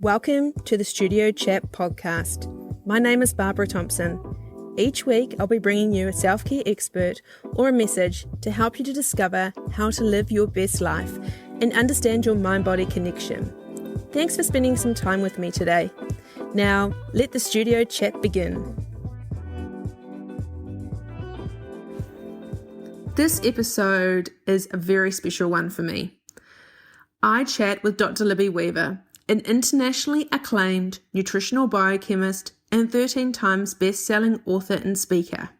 Welcome to the Studio Chat podcast. My name is Barbara Thompson. Each week, I'll be bringing you a self-care expert or a message to help you to discover how to live your best life and understand your mind-body connection. Thanks for spending some time with me today. Now, let the Studio Chat begin. This episode is a very special one for me. I chat with Dr. Libby Weaver, an internationally acclaimed nutritional biochemist and 13 times best-selling author and speaker.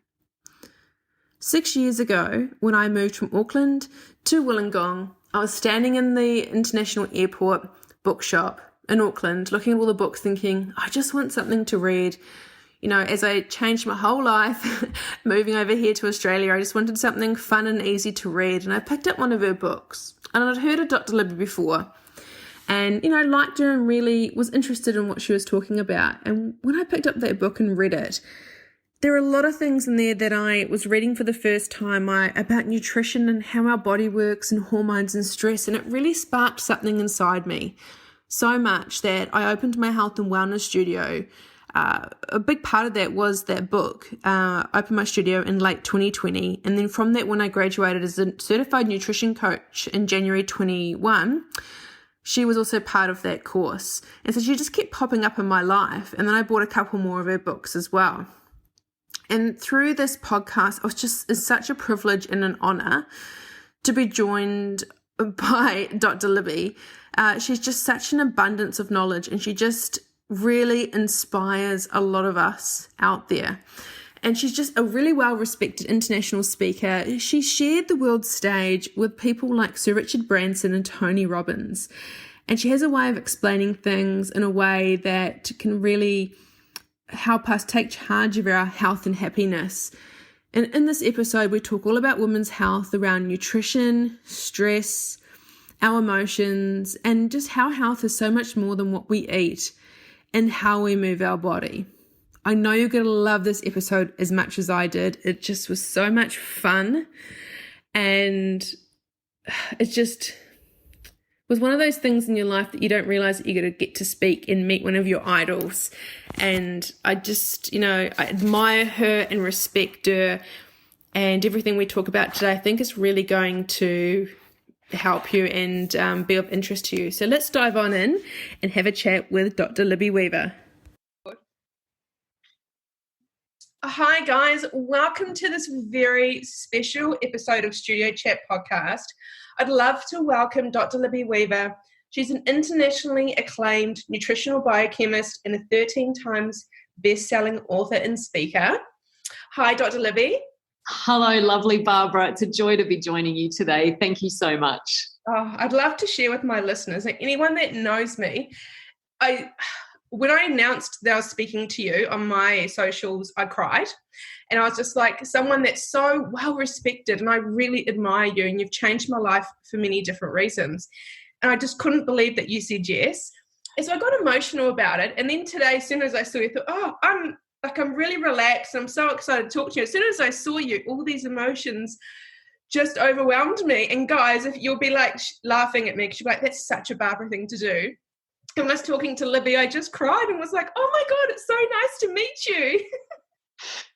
6 years ago, when I moved from Auckland to Wollongong, I was standing in the International Airport bookshop in Auckland, looking at all the books thinking, I just want something to read. You know, as I changed my whole life, moving over here to Australia, I just wanted something fun and easy to read. And I picked up one of her books. And I'd heard of Dr. Libby before. And, you know, liked her and really was interested in what she was talking about. And when I picked up that book and read it, there were a lot of things in there that I was reading for the first time about nutrition and how our body works and hormones and stress. And it really sparked something inside me so much that I opened my health and wellness studio. A big part of that was that book. I opened my studio in late 2020. And then from that, when I graduated as a certified nutrition coach in January 21, she was also part of that course. And so she just kept popping up in my life. And then I bought a couple more of her books as well. And through this podcast, it's such a privilege and an honor to be joined by Dr. Libby. She's just such an abundance of knowledge, and she just really inspires a lot of us out there. And she's just a really well-respected international speaker. She shared the world stage with people like Sir Richard Branson and Tony Robbins. And she has a way of explaining things in a way that can really help us take charge of our health and happiness. And in this episode, we talk all about women's health around nutrition, stress, our emotions, and just how health is so much more than what we eat and how we move our body. I know you're going to love this episode as much as I did. It just was so much fun. And it just was one of those things in your life that you don't realize that you're going to get to speak and meet one of your idols. And I just, I admire her and respect her. And everything we talk about today, I think is really going to help you and be of interest to you. So let's dive on in and have a chat with Dr. Libby Weaver. Hi guys, welcome to this very special episode of Studio Chat podcast. I'd love to welcome Dr. Libby Weaver. She's an internationally acclaimed nutritional biochemist and a 13 times best-selling author and speaker. Hi, Dr. Libby. Hello, lovely Barbara. It's a joy to be joining you today. Thank you so much. Oh, I'd love to share with my listeners, like anyone that knows me, when I announced that I was speaking to you on my socials, I cried. And I was just like, someone that's so well respected, and I really admire you, and you've changed my life for many different reasons. And I just couldn't believe that you said yes. And so I got emotional about it. And then today, as soon as I saw you, I thought, I'm really relaxed. I'm so excited to talk to you. As soon as I saw you, all these emotions just overwhelmed me. And guys, if you'll be like laughing at me, because you're like, that's such a Barbara thing to do. And when I was talking to Libby, I just cried and was like, oh my God, it's so nice to meet you.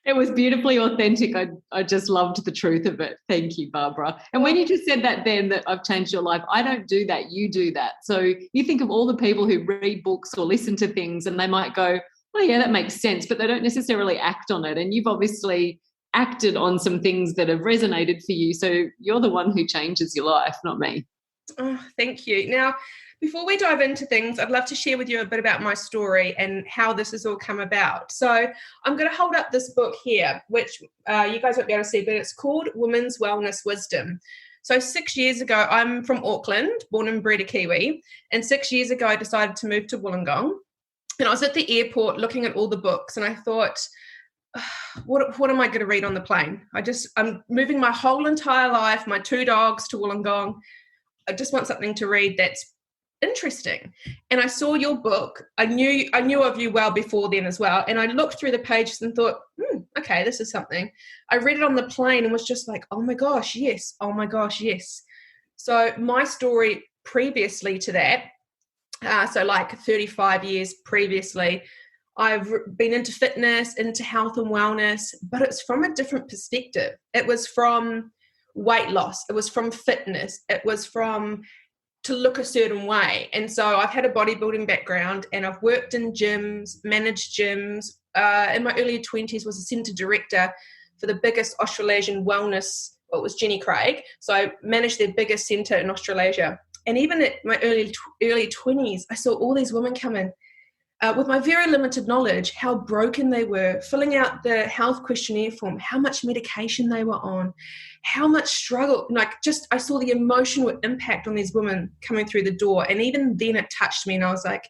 It was beautifully authentic. I just loved the truth of it. Thank you, Barbara. And when you just said that then, that I've changed your life, I don't do that. You do that. So you think of all the people who read books or listen to things and they might go, oh yeah, that makes sense, but they don't necessarily act on it. And you've obviously acted on some things that have resonated for you. So you're the one who changes your life, not me. Oh, thank you. Now, before we dive into things, I'd love to share with you a bit about my story and how this has all come about. So I'm going to hold up this book here, which you guys won't be able to see, but it's called Women's Wellness Wisdom. So 6 years ago, I'm from Auckland, born and bred a Kiwi. And 6 years ago, I decided to move to Wollongong. And I was at the airport looking at all the books, and I thought, what am I going to read on the plane? I'm moving my whole entire life, my 2 dogs to Wollongong. I just want something to read that's interesting. And I saw your book. I knew of you well before then as well. And I looked through the pages and thought, okay, this is something. I read it on the plane and was just like, oh my gosh, yes. Oh my gosh, yes. So my story previously to that, so like 35 years previously. I've been into fitness, into health and wellness, but it's from a different perspective. It was from weight loss. It was from fitness. It was from to look a certain way. And so I've had a bodybuilding background, and I've worked in gyms, managed gyms. In my early 20s was a centre director for the biggest Australasian wellness, well, it was Jenny Craig. So I managed their biggest centre in Australasia. And even at my early 20s, I saw all these women come in with my very limited knowledge, how broken they were, filling out the health questionnaire form, how much medication they were on, how much struggle, I saw the emotional impact on these women coming through the door. And even then it touched me, and I was like,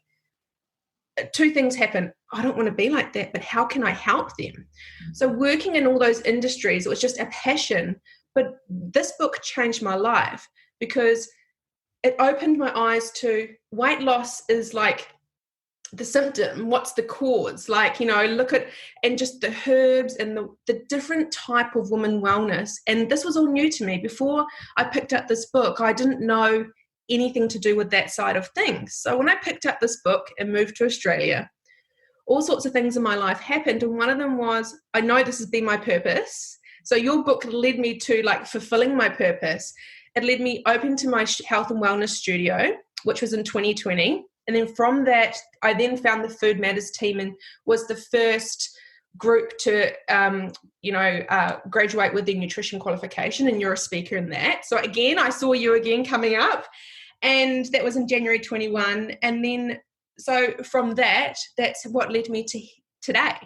two things happen. I don't want to be like that, but how can I help them? So working in all those industries, it was just a passion. But this book changed my life because it opened my eyes to weight loss is like the symptom, what's the cause, look at, and just the herbs and the different type of woman wellness. And this was all new to me. Before I picked up this book, I didn't know anything to do with that side of things. So when I picked up this book and moved to Australia, all sorts of things in my life happened. And one of them was, I know this has been my purpose. So your book led me to fulfilling my purpose. It led me open to my health and wellness studio, which was in 2020. And then from that, I then found the Food Matters team and was the first group to, graduate with the nutrition qualification. And you're a speaker in that. So again, I saw you again coming up, and that was in January 21. And then, so from that, that's what led me to today.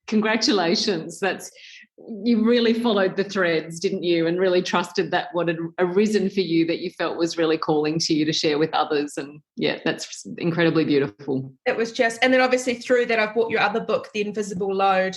Congratulations. You really followed the threads, didn't you? And really trusted that what had arisen for you that you felt was really calling to you to share with others. And yeah, that's incredibly beautiful. It was and then obviously through that, I've bought your other book, The Invisible Load,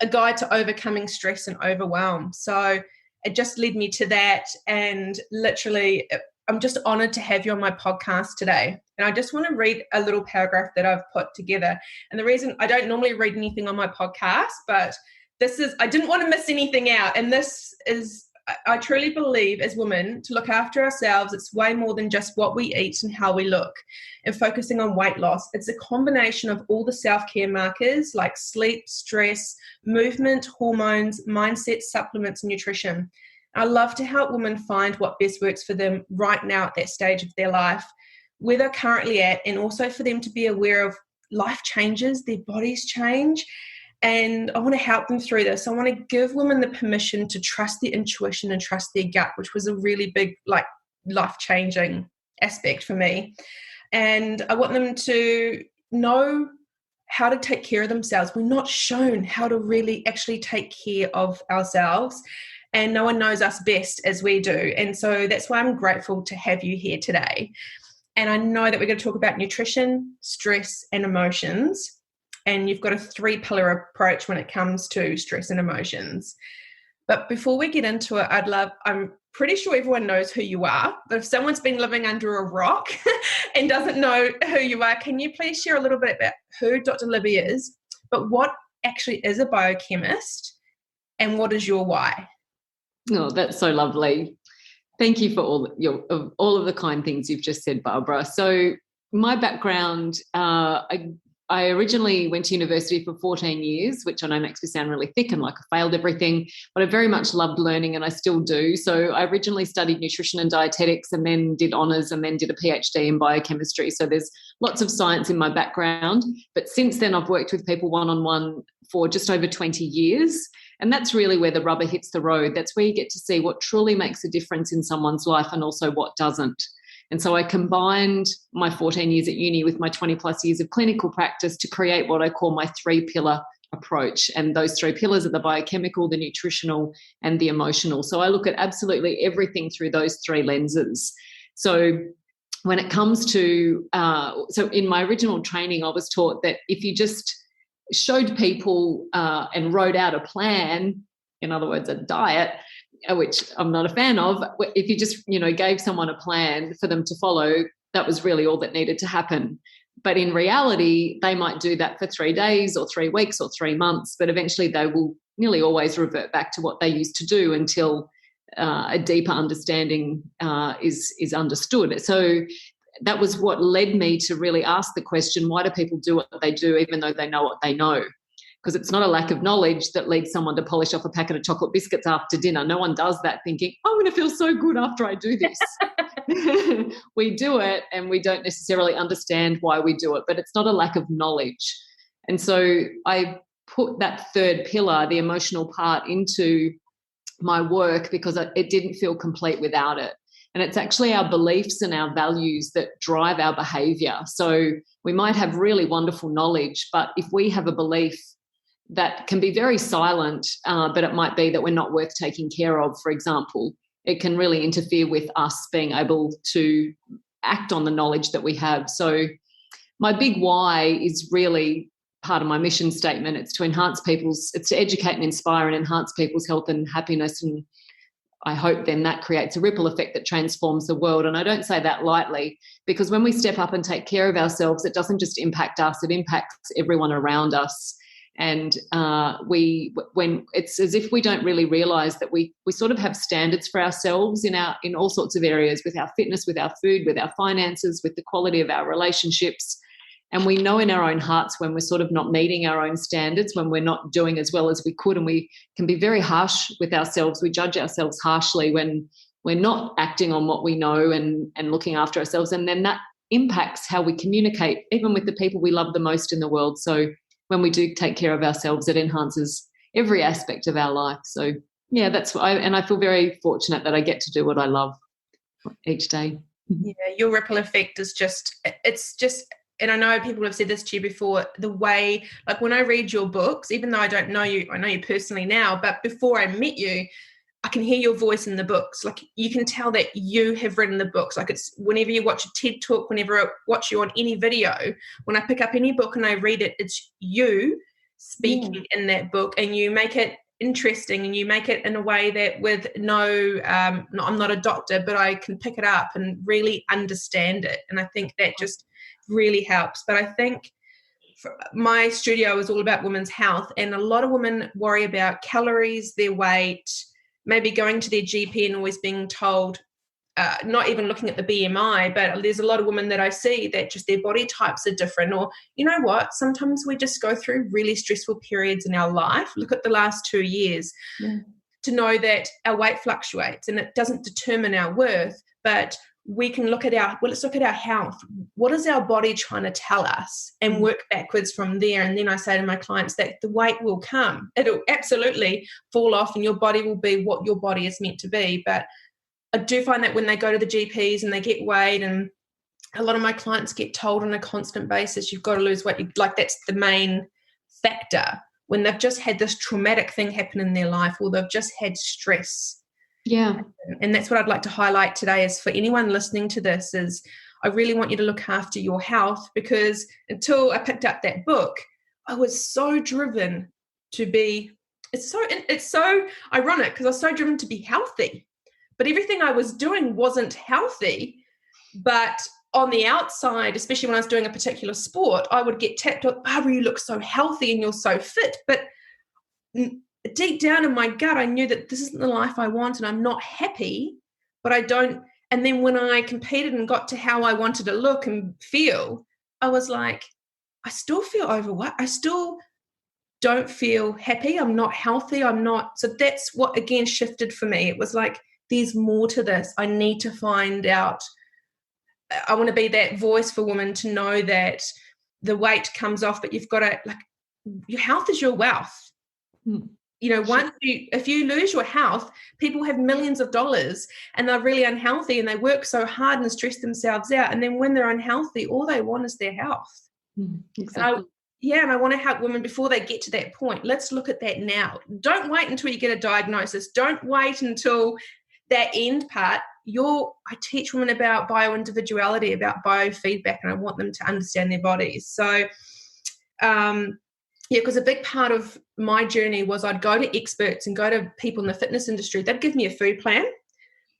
a guide to overcoming stress and overwhelm. So it just led me to that. And literally, I'm just honored to have you on my podcast today. And I just want to read a little paragraph that I've put together. And the reason I don't normally read anything on my podcast, but I didn't want to miss anything out. And this is, I truly believe as women, to look after ourselves, it's way more than just what we eat and how we look. And focusing on weight loss, it's a combination of all the self-care markers like sleep, stress, movement, hormones, mindset, supplements, and nutrition. I love to help women find what best works for them right now at that stage of their life, where they're currently at, and also for them to be aware of life changes, their bodies change. And I want to help them through this. I want to give women the permission to trust their intuition and trust their gut, which was a really big, life-changing aspect for me. And I want them to know how to take care of themselves. We're not shown how to really actually take care of ourselves, and no one knows us best as we do. And so that's why I'm grateful to have you here today. And I know that we're going to talk about nutrition, stress, and emotions. And you've got a 3-pillar approach when it comes to stress and emotions. But before we get into it, I'm pretty sure everyone knows who you are. But if someone's been living under a rock and doesn't know who you are, can you please share a little bit about who Dr. Libby is, but what actually is a biochemist, and what is your why? Oh, that's so lovely. Thank you for all of the kind things you've just said, Barbara. So my background, I originally went to university for 14 years, which I know makes me sound really thick and like I failed everything, but I very much loved learning, and I still do. So I originally studied nutrition and dietetics, and then did honours, and then did a PhD in biochemistry. So there's lots of science in my background. But since then, I've worked with people one-on-one for just over 20 years. And that's really where the rubber hits the road. That's where you get to see what truly makes a difference in someone's life and also what doesn't. And so I combined my 14 years at uni with my 20 plus years of clinical practice to create what I call my 3-pillar approach. And those 3 pillars are the biochemical, the nutritional, and the emotional. So I look at absolutely everything through those 3 lenses. So when it comes to, so in my original training, I was taught that if you just showed people and wrote out a plan, in other words, a diet, which I'm not a fan of, if you just, gave someone a plan for them to follow, that was really all that needed to happen. But in reality, they might do that for 3 days or 3 weeks or 3 months, but eventually they will nearly always revert back to what they used to do until a deeper understanding is understood. So that was what led me to really ask the question, why do people do what they do even though they know what they know? Because it's not a lack of knowledge that leads someone to polish off a packet of chocolate biscuits after dinner. No one does that thinking, I'm going to feel so good after I do this. We do it and we don't necessarily understand why we do it, but it's not a lack of knowledge. And so I put that third pillar, the emotional part, into my work because it didn't feel complete without it. And it's actually our beliefs and our values that drive our behavior. So we might have really wonderful knowledge, but if we have a belief that can be very silent, but it might be that we're not worth taking care of, for example, it can really interfere with us being able to act on the knowledge that we have. So my big why is really part of my mission statement. It's to educate and inspire and enhance people's health and happiness. And I hope then that creates a ripple effect that transforms the world. And I don't say that lightly, because when we step up and take care of ourselves, it doesn't just impact us, it impacts everyone around us. And when it's as if we don't really realize that we sort of have standards for ourselves in all sorts of areas, with our fitness, with our food, with our finances, with the quality of our relationships. And we know in our own hearts when we're sort of not meeting our own standards, when we're not doing as well as we could, and we can be very harsh with ourselves. We judge ourselves harshly when we're not acting on what we know and looking after ourselves. And then that impacts how we communicate, even with the people we love the most in the world. So when we do take care of ourselves, it enhances every aspect of our life. So, yeah, and I feel very fortunate that I get to do what I love each day. Yeah, your ripple effect is it's just, and I know people have said this to you before, the way, like when I read your books, even though I don't know you, I know you personally now, but before I met you, I can hear your voice in the books. Like you can tell that you have written the books. Like it's whenever you watch a TED talk, whenever I watch you on any video, when I pick up any book and I read it, it's you speaking in that book, and you make it interesting and you make it in a way that with I'm not a doctor, but I can pick it up and really understand it. And I think that just really helps. But I think my studio is all about women's health, and a lot of women worry about calories, their weight, maybe going to their GP and always being told, not even looking at the BMI, but there's a lot of women that I see that just their body types are different. Or, you know what, sometimes we just go through really stressful periods in our life. Look at the last 2 years to know that our weight fluctuates and it doesn't determine our worth, but we can let's look at our health. What is our body trying to tell us, and work backwards from there. And then I say to my clients that the weight will come. It'll absolutely fall off and your body will be what your body is meant to be. But I do find that when they go to the GPs and they get weighed, and a lot of my clients get told on a constant basis, you've got to lose weight. Like that's the main factor when they've just had this traumatic thing happen in their life, or they've just had stress. Yeah. And that's what I'd like to highlight today is for anyone listening to this is I really want you to look after your health, because until I picked up that book, I was so driven to be, it's so ironic because I was so driven to be healthy, but everything I was doing wasn't healthy. But on the outside, especially when I was doing a particular sport, I would get tapped on, Barbara, you look so healthy and you're so fit. But deep down in my gut, I knew that this isn't the life I want and I'm not happy, but I don't. And then when I competed and got to how I wanted to look and feel, I was like, I still feel overweight. I still don't feel happy. I'm not healthy. I'm not. So that's what, again, shifted for me. It was like, there's more to this. I need to find out. I want to be that voice for women to know that the weight comes off, but you've got to, like, your health is your wealth. You know, if you lose your health, people have millions of dollars and they're really unhealthy and they work so hard and stress themselves out. And then when they're unhealthy, all they want is their health. Exactly. And I want to help women before they get to that point. Let's look at that now. Don't wait until you get a diagnosis. Don't wait until that end part. I teach women about bioindividuality, about biofeedback, and I want them to understand their bodies. So, because a big part of my journey was I'd go to experts and go to people in the fitness industry. They'd give me a food plan,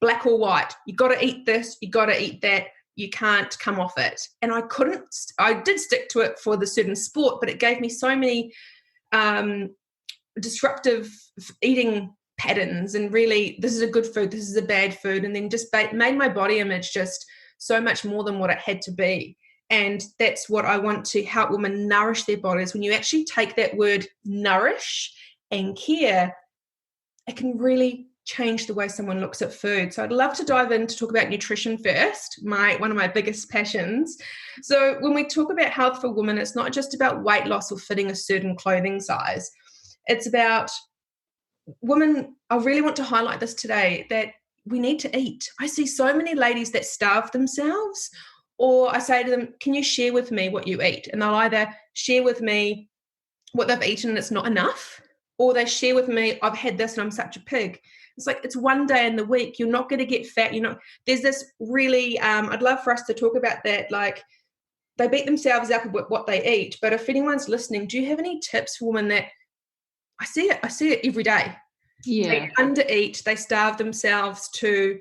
black or white. You got to eat this, you got to eat that. You can't come off it. And I did stick to it for the certain sport, but it gave me so many disruptive eating patterns, and really, this is a good food, this is a bad food, and then just made my body image just so much more than what it had to be. And that's what I want to help women nourish their bodies. When you actually take that word nourish and care, it can really change the way someone looks at food. So I'd love to dive in to talk about nutrition first, one of my biggest passions. So when we talk about health for women, it's not just about weight loss or fitting a certain clothing size. It's about women. I really want to highlight this today, that we need to eat. I see so many ladies that starve themselves, or I say to them, can you share with me what you eat? And they'll either share with me what they've eaten and it's not enough, or they share with me, I've had this and I'm such a pig. It's like, it's one day in the week. You're not going to get fat. There's this really, I'd love for us to talk about that. Like, they beat themselves up with what they eat. But if anyone's listening, do you have any tips for women that I see it every day? Yeah. They undereat, they starve themselves to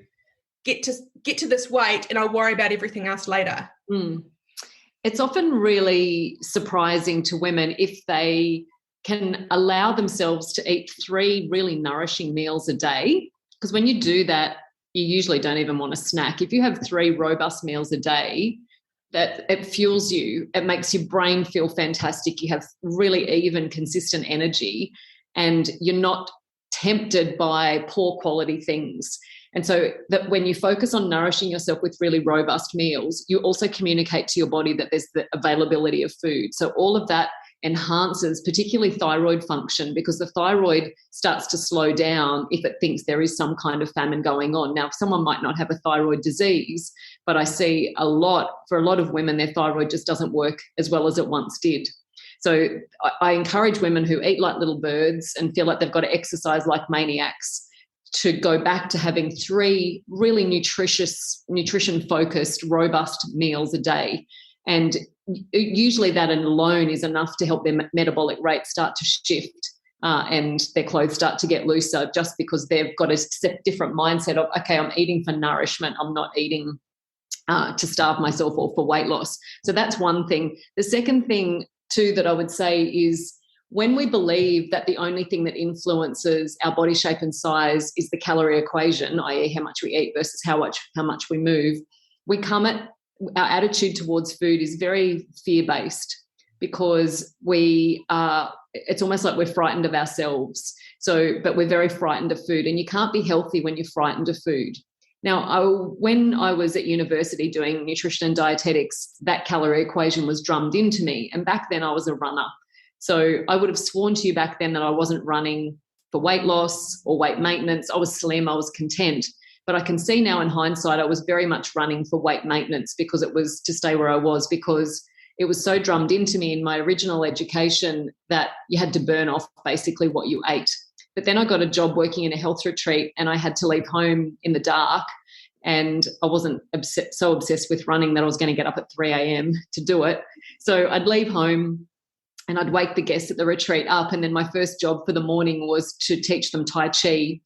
get to this weight, and I'll worry about everything else later. It's often really surprising to women if they can allow themselves to eat 3 really nourishing meals a day, because when you do that, you usually don't even want a snack. If you have 3 robust meals a day, that it fuels you, it makes your brain feel fantastic, you have really even, consistent energy, and you're not tempted by poor quality things. And so that when you focus on nourishing yourself with really robust meals, you also communicate to your body that there's the availability of food. So all of that enhances particularly thyroid function, because the thyroid starts to slow down if it thinks there is some kind of famine going on. Now, someone might not have a thyroid disease, but I see for a lot of women, their thyroid just doesn't work as well as it once did. So I encourage women who eat like little birds and feel like they've got to exercise like maniacs to go back to having 3 really nutrition-focused, robust meals a day. And usually that alone is enough to help their metabolic rate start to shift and their clothes start to get looser, just because they've got a different mindset of, okay, I'm eating for nourishment, I'm not eating to starve myself or for weight loss. So that's one thing. The second thing too that I would say is, when we believe that the only thing that influences our body shape and size is the calorie equation, i.e. how much we eat versus how much we move, our attitude towards food is very fear-based, because it's almost like we're frightened of ourselves. But we're very frightened of food, and you can't be healthy when you're frightened of food. Now, when I was at university doing nutrition and dietetics, that calorie equation was drummed into me. And back then I was a runner. So I would have sworn to you back then that I wasn't running for weight loss or weight maintenance. I was slim, I was content. But I can see now in hindsight, I was very much running for weight maintenance, because it was to stay where I was, because it was so drummed into me in my original education that you had to burn off basically what you ate. But then I got a job working in a health retreat, and I had to leave home in the dark, and I wasn't so obsessed with running that I was going to get up at 3 a.m. to do it. So I'd leave home and I'd wake the guests at the retreat up, and then my first job for the morning was to teach them Tai Chi,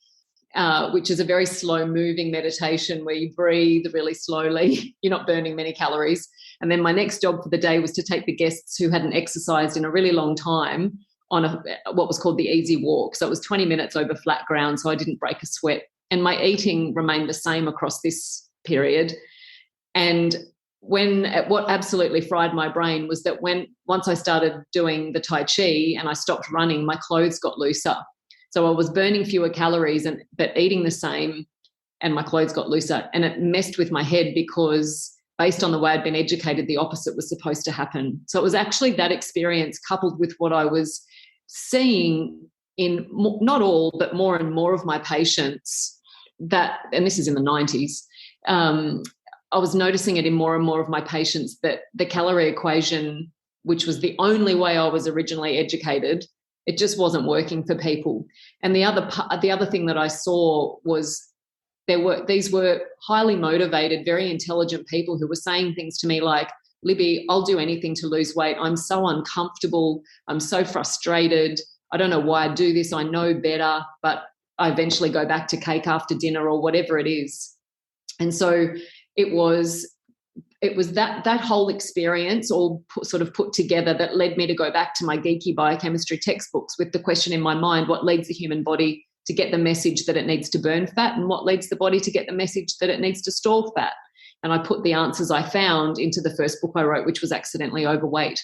which is a very slow-moving meditation where you breathe really slowly. You're not burning many calories. And then my next job for the day was to take the guests who hadn't exercised in a really long time on what was called the easy walk. So it was 20 minutes over flat ground, so I didn't break a sweat. And my eating remained the same across this period. And what absolutely fried my brain was that once I started doing the Tai Chi and I stopped running, my clothes got looser. So I was burning fewer calories but eating the same, and my clothes got looser. And it messed with my head, because based on the way I'd been educated, the opposite was supposed to happen. So it was actually that experience coupled with what I was seeing in not all, but more and more of my patients and this is in the 90s, I was noticing it in more and more of my patients, that the calorie equation, which was the only way I was originally educated, it just wasn't working for people. And the other thing that I saw was these were highly motivated, very intelligent people who were saying things to me like, Libby, I'll do anything to lose weight. I'm so uncomfortable. I'm so frustrated. I don't know why I do this. I know better, but I eventually go back to cake after dinner or whatever it is. And so it was that whole experience all sort of put together that led me to go back to my geeky biochemistry textbooks with the question in my mind, what leads the human body to get the message that it needs to burn fat, and what leads the body to get the message that it needs to store fat? And I put the answers I found into the first book I wrote, which was Accidentally Overweight,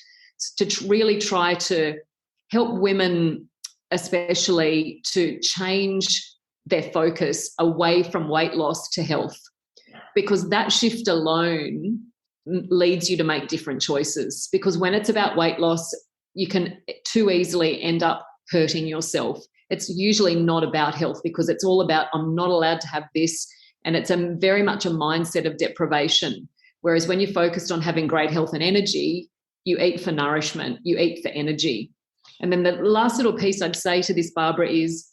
to really try to help women, especially, to change their focus away from weight loss to health, because that shift alone leads you to make different choices. Because when it's about weight loss, you can too easily end up hurting yourself. It's usually not about health, because it's all about, I'm not allowed to have this. And it's very much a mindset of deprivation. Whereas when you're focused on having great health and energy, you eat for nourishment, you eat for energy. And then the last little piece I'd say to this, Barbara, is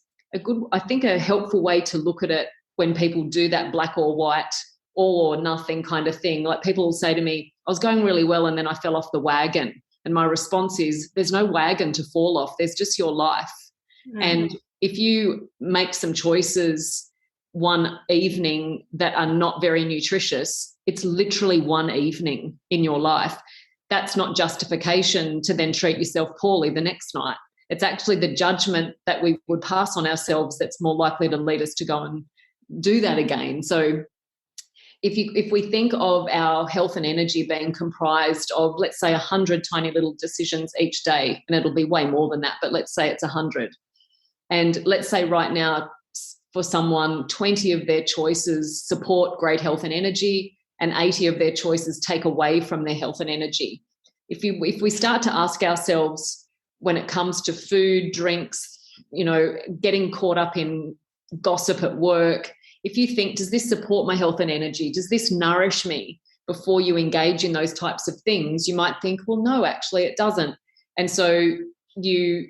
I think a helpful way to look at it when people do that black or white, all or nothing kind of thing. Like, people will say to me, I was going really well and then I fell off the wagon. And my response is, there's no wagon to fall off. There's just your life. Mm-hmm. And if you make some choices one evening that are not very nutritious, it's literally one evening in your life. That's not justification to then treat yourself poorly the next night. It's actually the judgment that we would pass on ourselves that's more likely to lead us to go and do that again. So if we think of our health and energy being comprised of, let's say, 100 tiny little decisions each day, and it'll be way more than that, but let's say it's 100. And let's say right now, for someone, 20 of their choices support great health and energy, and 80 of their choices take away from their health and energy. If we start to ask ourselves, when it comes to food, drinks, getting caught up in gossip at work, if you think, does this support my health and energy? Does this nourish me? Before you engage in those types of things, you might think, well, no, actually it doesn't. And so you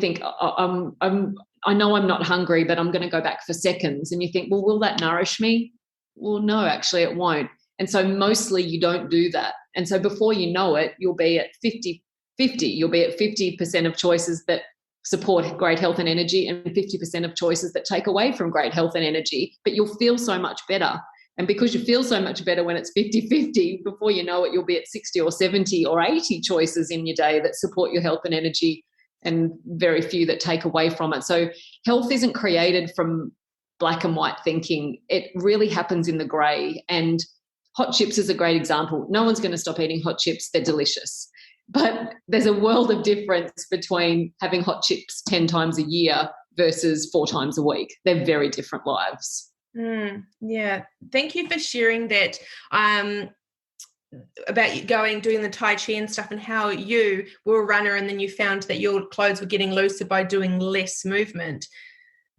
think, I know I'm not hungry, but I'm going to go back for seconds. And you think, well, will that nourish me? Well, no, actually it won't. And so mostly you don't do that. And so before you know it, you'll be at 50-50. You'll be at 50% of choices that support great health and energy and 50% of choices that take away from great health and energy. But you'll feel so much better. And because you feel so much better when it's 50-50, before you know it, you'll be at 60 or 70 or 80 choices in your day that support your health and energy, and very few that take away from it. So health isn't created from black and white thinking. It really happens in the grey. And hot chips is a great example. No one's going to stop eating hot chips. They're delicious. But there's a world of difference between having hot chips 10 times a year versus 4 times a week. They're very different lives. Yeah. Thank you for sharing that. About you doing the Tai Chi and stuff, and how you were a runner and then you found that your clothes were getting looser by doing less movement.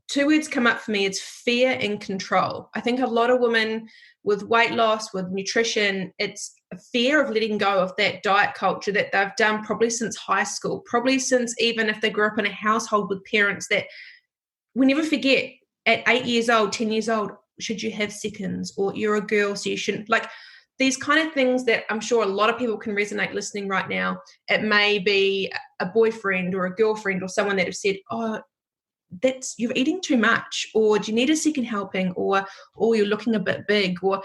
2 words come up for me. It's fear and control. I think a lot of women with weight loss, with nutrition, it's a fear of letting go of that diet culture that they've done probably since high school, probably since, even if they grew up in a household with parents that we never forget, at 8 years old, 10 years old, should you have seconds, or you're a girl so you shouldn't, like these kind of things that I'm sure a lot of people can resonate listening right now. It may be a boyfriend or a girlfriend or someone that have said, oh, you're eating too much, or do you need a second helping, or you're looking a bit big, or,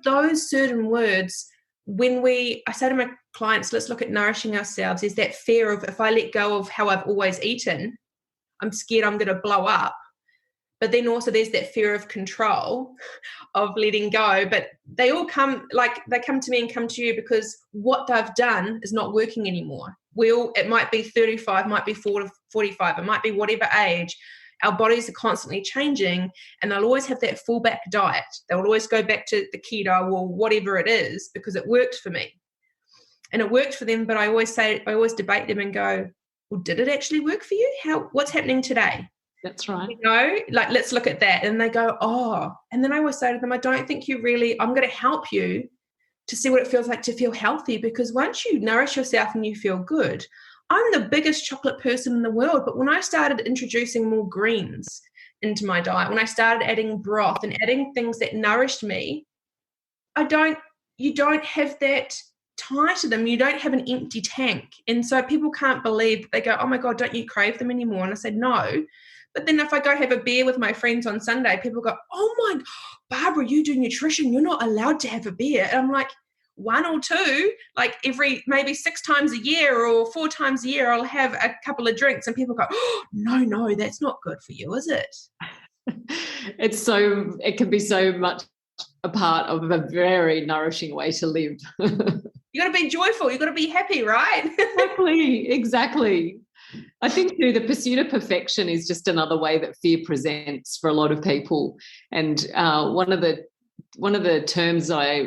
those certain words. I say to my clients, let's look at nourishing ourselves, is that fear of, if I let go of how I've always eaten, I'm scared I'm going to blow up. But then also there's that fear of control, of letting go. But they all come, they come to me and come to you because what they've done is not working anymore. It might be 35, might be 40, 45, it might be whatever age. Our bodies are constantly changing, and they'll always have that fallback diet. They'll always go back to the keto or whatever it is because it worked for me. And it worked for them, but I always debate them and go, well, did it actually work for you? What's happening today? That's right. Let's look at that. And they go, oh. And then I always say to them, I don't think I'm going to help you to see what it feels like to feel healthy, because once you nourish yourself and you feel good, I'm the biggest chocolate person in the world. But when I started introducing more greens into my diet, when I started adding broth and adding things that nourished me, you don't have that tie to them. You don't have an empty tank. And so people can't believe, they go, oh my God, don't you crave them anymore? And I said, no. But then if I go have a beer with my friends on Sunday, people go, oh my, Barbara, you do nutrition, you're not allowed to have a beer. And I'm like, 1 or 2, like every maybe 6 times a year or 4 times a year, I'll have a couple of drinks. And people go, oh, no, that's not good for you, is it? It can be so much a part of a very nourishing way to live. You got to be joyful. You got to be happy, right? Exactly. I think too, the pursuit of perfection is just another way that fear presents for a lot of people. And one of the terms I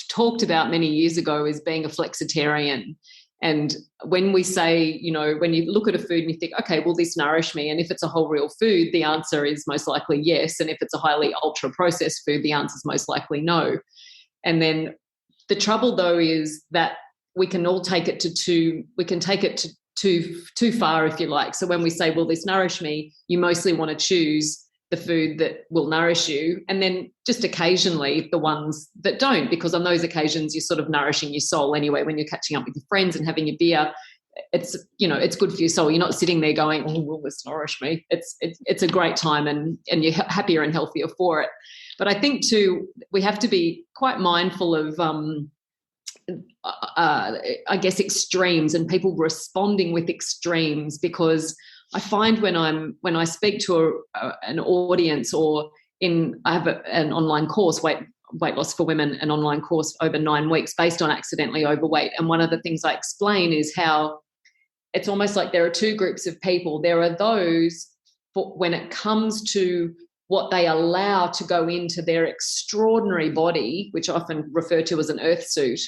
talked about many years ago is being a flexitarian. And when we say, when you look at a food and you think, okay, will this nourish me? And if it's a whole real food, the answer is most likely yes. And if it's a highly ultra processed food, the answer is most likely no. And then the trouble though is that we can all take it too far, if you like. So when we say, will this nourish me? You mostly want to choose the food that will nourish you, and then just occasionally the ones that don't, because on those occasions you're sort of nourishing your soul anyway. When you're catching up with your friends and having your beer, it's good for your soul. You're not sitting there going, oh, will this nourish me? It's a great time, and you're happier and healthier for it. But I think too, we have to be quite mindful of I guess extremes and people responding with extremes, because I find when I speak to an audience, or I have an online course, weight loss for women, an online course over 9 weeks based on accidentally overweight. And one of the things I explain is how it's almost like there are two groups of people. There are those when it comes to what they allow to go into their extraordinary body, which I often refer to as an earth suit.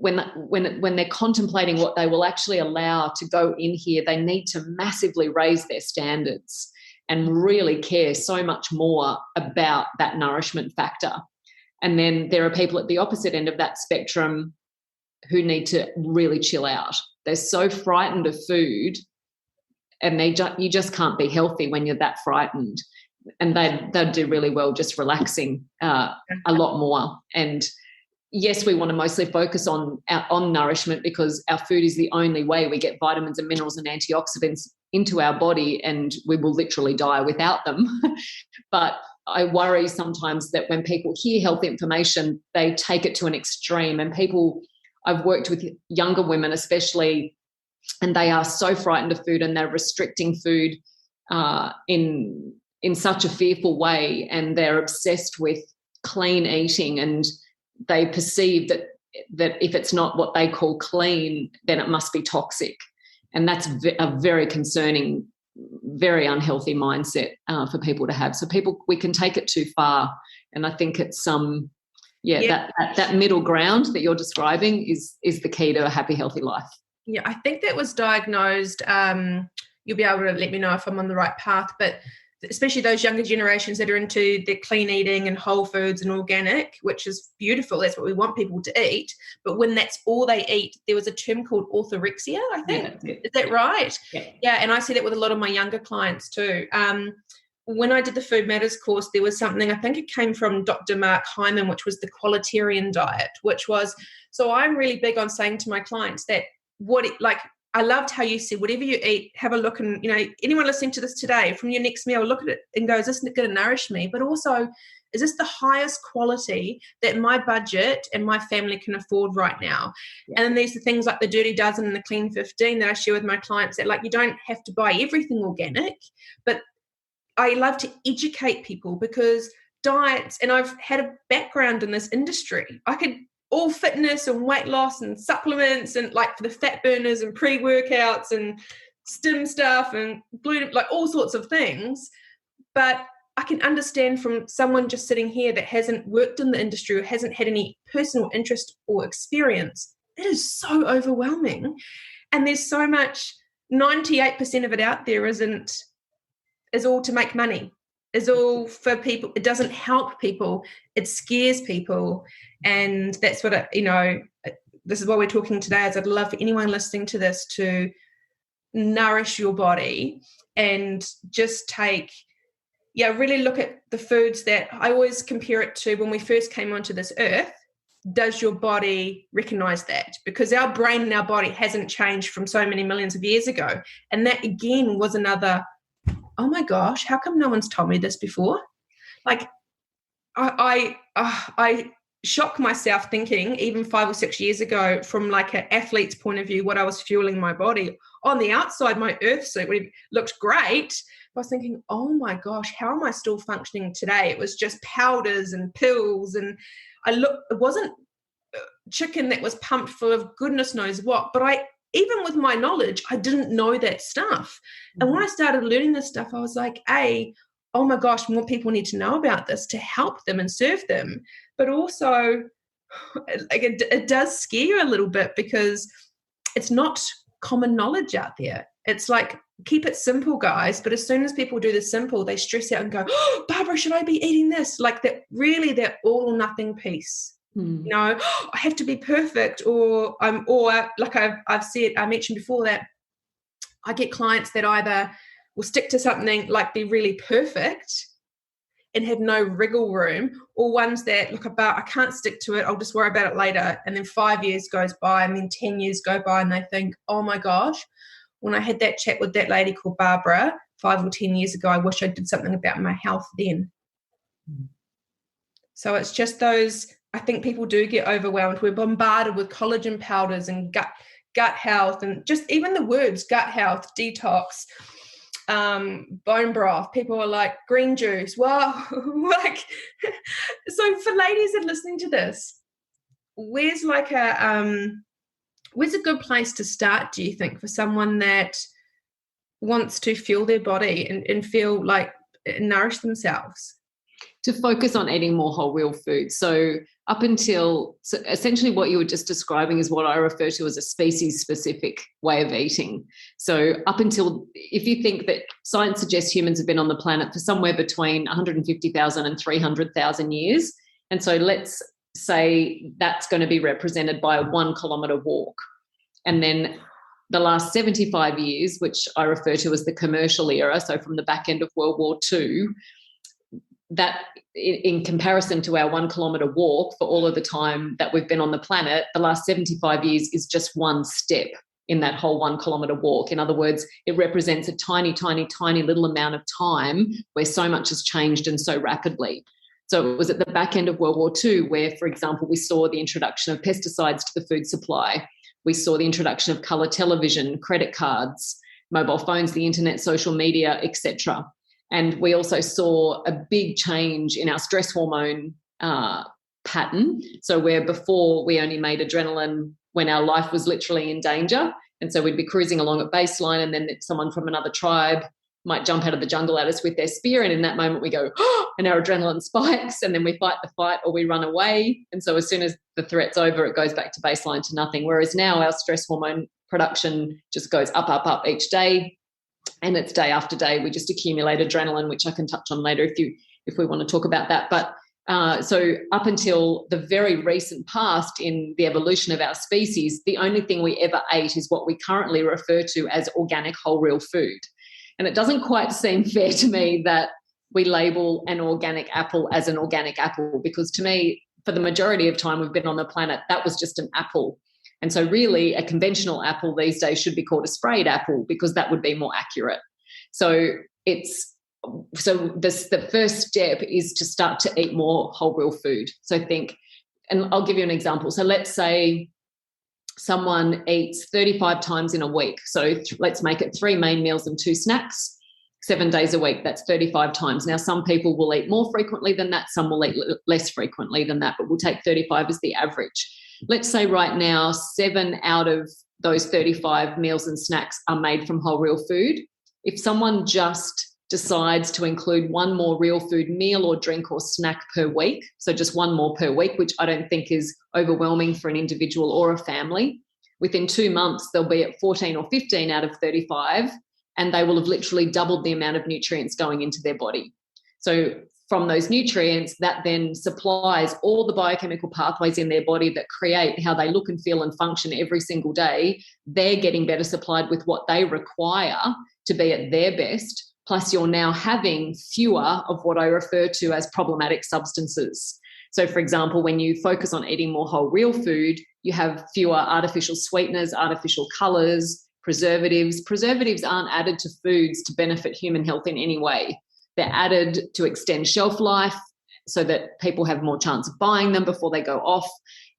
When they're contemplating what they will actually allow to go in here, they need to massively raise their standards and really care so much more about that nourishment factor. And then there are people at the opposite end of that spectrum who need to really chill out. They're so frightened of food, and you just can't be healthy when you're that frightened. And they'd do really well just relaxing a lot more. And yes, we want to mostly focus on nourishment, because our food is the only way we get vitamins and minerals and antioxidants into our body, and we will literally die without them. But I worry sometimes that when people hear health information, they take it to an extreme. And I've worked with younger women especially, and they are so frightened of food, and they're restricting food in such a fearful way, and they're obsessed with clean eating, and they perceive that if it's not what they call clean, then it must be toxic. And that's a very concerning, very unhealthy mindset for people to have. So we can take it too far. And I think it's that middle ground that you're describing is the key to a happy, healthy life. Yeah, I think that was diagnosed. You'll be able to let me know if I'm on the right path, but especially those younger generations that are into their clean eating and whole foods and organic, which is beautiful. That's what we want people to eat. But when that's all they eat, there was a term called orthorexia, I think. Yeah, is that right? Yeah, and I see that with a lot of my younger clients too. When I did the Food Matters course, there was something, I think it came from Dr. Mark Hyman, which was the qualitarian diet, so I'm really big on saying to my clients that I loved how you said, whatever you eat, have a look, and, anyone listening to this today, from your next meal, look at it and go, is this going to nourish me? But also, is this the highest quality that my budget and my family can afford right now? Yeah. And then there's the things like the Dirty Dozen and the Clean 15 that I share with my clients, that you don't have to buy everything organic, but I love to educate people, because diets, and I've had a background in this industry, I could all fitness and weight loss and supplements, and for the fat burners and pre-workouts and stim stuff and gluten, all sorts of things. But I can understand from someone just sitting here that hasn't worked in the industry or hasn't had any personal interest or experience, it is so overwhelming. And there's so much, 98% of it out there is all to make money. Is all for people. It doesn't help people. It scares people. And that's what, this is why we're talking today, is I'd love for anyone listening to this to nourish your body and just really look at the foods that I always compare it to when we first came onto this earth. Does your body recognize that? Because our brain and our body hasn't changed from so many millions of years ago. And that again was another, oh my gosh, how come no one's told me this before? I shock myself thinking, even 5 or 6 years ago, from like an athlete's point of view, what I was fueling my body. On the outside, my earth suit looked great. I was thinking, oh my gosh, how am I still functioning today? It was just powders and pills, and it wasn't chicken that was pumped full of goodness knows what. But even with my knowledge, I didn't know that stuff. And when I started learning this stuff, I was like, oh my gosh, more people need to know about this to help them and serve them. But also, like, it does scare you a little bit because it's not common knowledge out there. It's like, keep it simple, guys. But as soon as people do the simple, they stress out and go, oh, Barbara, should I be eating this? Like that all or nothing piece. You know, I have to be perfect, or like I've said, I mentioned before that I get clients that either will stick to something like be really perfect and have no wriggle room, or ones that look I can't stick to it, I'll just worry about it later. And then 5 years goes by, and then 10 years go by, and they think, oh my gosh, when I had that chat with that lady called Barbara 5 or 10 years ago, I wish I did something about my health then. So it's just those, I think people do get overwhelmed. We're bombarded with collagen powders and gut health, and just even the words gut health, detox, bone broth. People are like, green juice. Wow. Like, so for ladies that are listening to this, where's a good place to start, do you think, for someone that wants to fuel their body and feel like nourish themselves? To focus on eating more whole real food. So essentially what you were just describing is what I refer to as a species-specific way of eating. So up until, if you think that science suggests humans have been on the planet for somewhere between 150,000 and 300,000 years, and so let's say that's going to be represented by a 1 kilometre walk. And then the last 75 years, which I refer to as the commercial era, so from the back end of World War II, that in comparison to our 1 kilometre walk for all of the time that we've been on the planet, the last 75 years is just one step in that whole 1 kilometre walk. In other words, it represents a tiny, tiny, tiny little amount of time where so much has changed and so rapidly. So it was at the back end of World War II where, for example, we saw the introduction of pesticides to the food supply. We saw the introduction of colour television, credit cards, mobile phones, the internet, social media, etc. And we also saw a big change in our stress hormone pattern. So where before we only made adrenaline when our life was literally in danger. And so we'd be cruising along at baseline, and then someone from another tribe might jump out of the jungle at us with their spear. And in that moment we go, oh, and our adrenaline spikes, and then we fight the fight or we run away. And so as soon as the threat's over, it goes back to baseline to nothing. Whereas now our stress hormone production just goes up, up, up each day. And it's day after day. We just accumulate adrenaline, which I can touch on later if we want to talk about that. But so up until the very recent past in the evolution of our species, the only thing we ever ate is what we currently refer to as organic whole real food. And it doesn't quite seem fair to me that we label an organic apple as an organic apple, because to me, for the majority of time we've been on the planet, that was just an apple. And so really a conventional apple these days should be called a sprayed apple, because that would be more accurate. So the first step is to start to eat more whole real food. So think, and I'll give you an example. So let's say someone eats 35 times in a week. So let's make it 3 main meals and 2 snacks, 7 days a week. That's 35 times. Now, some people will eat more frequently than that. Some will eat less frequently than that, but we'll take 35 as the average. Let's say right now 7 out of those 35 meals and snacks are made from whole real food. If someone just decides to include 1 more real food meal or drink or snack per week, so just 1 more per week, which I don't think is overwhelming for an individual or a family, within 2 months they'll be at 14 or 15 out of 35, and they will have literally doubled the amount of nutrients going into their body. So from those nutrients, that then supplies all the biochemical pathways in their body that create how they look and feel and function every single day. They're getting better supplied with what they require to be at their best. Plus, you're now having fewer of what I refer to as problematic substances. So, for example, when you focus on eating more whole real food, you have fewer artificial sweeteners, artificial colours, preservatives. Preservatives aren't added to foods to benefit human health in any way. They're added to extend shelf life so that people have more chance of buying them before they go off.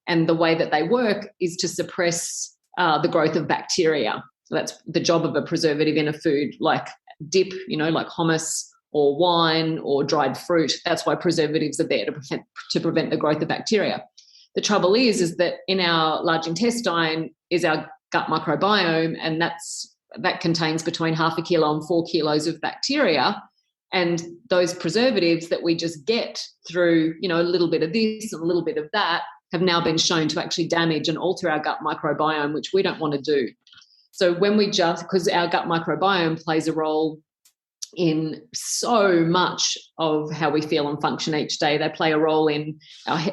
And the way that they work is to suppress the growth of bacteria. So that's the job of a preservative in a food like dip, like hummus or wine or dried fruit. That's why preservatives are there, to prevent the growth of bacteria. The trouble is that in our large intestine is our gut microbiome, and that contains between 0.5 kilo and 4 kilos of bacteria. And those preservatives that we just get through, a little bit of this and a little bit of that, have now been shown to actually damage and alter our gut microbiome, which we don't want to do. So when because our gut microbiome plays a role in so much of how we feel and function each day. They play a role in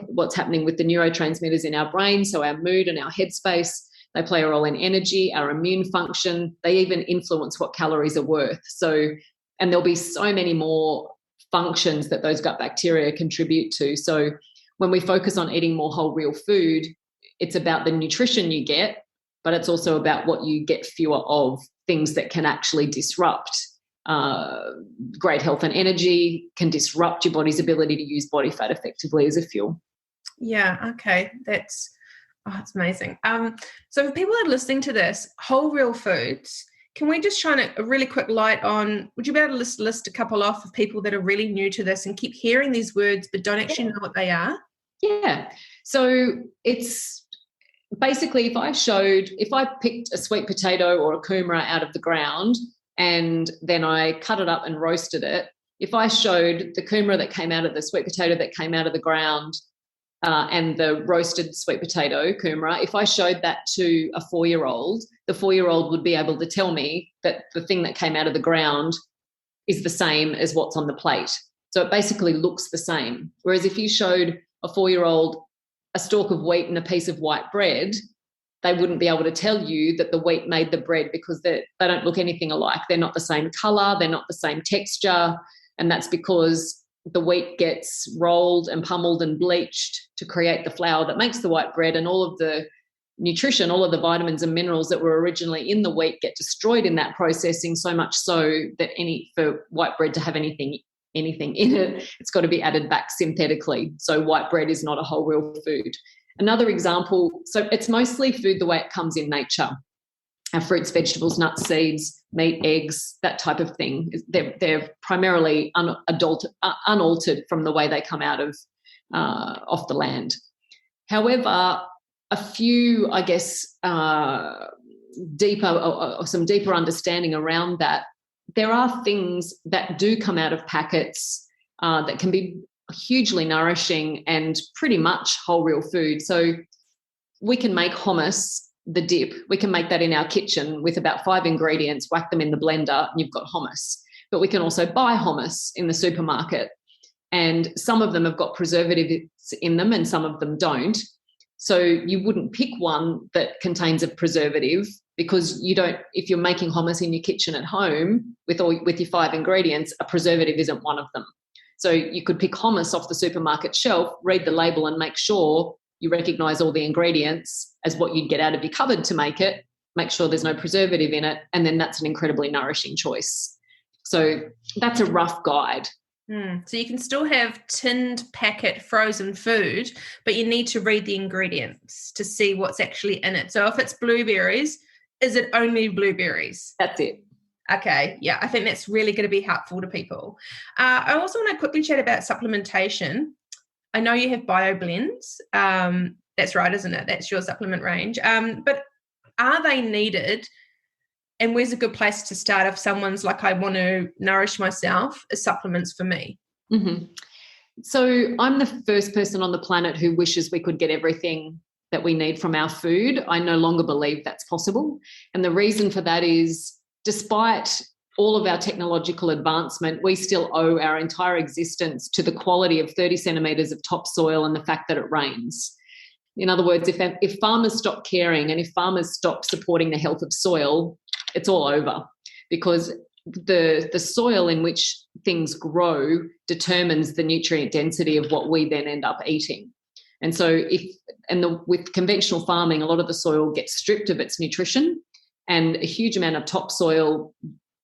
what's happening with the neurotransmitters in our brain, so our mood and our headspace. They play a role in energy, our immune function. They even influence what calories are worth. And there'll be so many more functions that those gut bacteria contribute to. So when we focus on eating more whole, real food, it's about the nutrition you get, but it's also about what you get fewer of, things that can actually disrupt great health and energy, can disrupt your body's ability to use body fat effectively as a fuel. Yeah, okay. It's amazing. So for people that are listening to this, whole real foods, can we just shine a really quick light on, would you be able to list a couple off of people that are really new to this and keep hearing these words but don't actually know what they are? Yeah. So it's basically if I picked a sweet potato or a kumara out of the ground and then I cut it up and roasted it, if I showed the kumara that came out of the sweet potato that came out of the ground and the roasted sweet potato kumara, if I showed that to a 4-year-old, the 4-year-old would be able to tell me that the thing that came out of the ground is the same as what's on the plate. So it basically looks the same. Whereas if you showed a 4-year-old a stalk of wheat and a piece of white bread, they wouldn't be able to tell you that the wheat made the bread because they don't look anything alike. They're not the same colour, they're not the same texture, and that's because the wheat gets rolled and pummeled and bleached to create the flour that makes the white bread, and all of the nutrition, all of the vitamins and minerals that were originally in the wheat get destroyed in that processing, so much so that for white bread to have anything in it, it's got to be added back synthetically. So white bread is not a whole real food. Another example, so it's mostly food the way it comes in nature. Our fruits, vegetables, nuts, seeds, meat, eggs, that type of thing. They're primarily unaltered from the way they come out of off the land. However, a few, I guess, deeper or some deeper understanding around that, there are things that do come out of packets that can be hugely nourishing and pretty much whole real food. So we can make hummus, the dip, we can make that in our kitchen with about 5 ingredients, whack them in the blender, and you've got hummus. But we can also buy hummus in the supermarket, and some of them have got preservatives in them and some of them don't. So you wouldn't pick one that contains a preservative, because if you're making hummus in your kitchen at home with your 5 ingredients, a preservative isn't one of them. So you could pick hummus off the supermarket shelf, read the label and make sure you recognise all the ingredients as what you'd get out of your cupboard to make it, make sure there's no preservative in it, and then that's an incredibly nourishing choice. So that's a rough guide. So you can still have tinned packet frozen food, but you need to read the ingredients to see what's actually in it. So if it's blueberries, is it only blueberries? That's it. Okay, yeah, I think that's really going to be helpful to people. I also want to quickly chat about supplementation. I know you have bio blends. That's right, isn't it? That's your supplement range. But are they needed? And where's a good place to start if someone's like, I want to nourish myself, as supplements for me? Mm-hmm. So I'm the first person on the planet who wishes we could get everything that we need from our food. I no longer believe that's possible. And the reason for that is, despite all of our technological advancement, we still owe our entire existence to the quality of 30 centimetres of topsoil and the fact that it rains. In other words, if farmers stop caring and if farmers stop supporting the health of soil, it's all over, because the soil in which things grow determines the nutrient density of what we then end up eating. And so with conventional farming, a lot of the soil gets stripped of its nutrition, and a huge amount of topsoil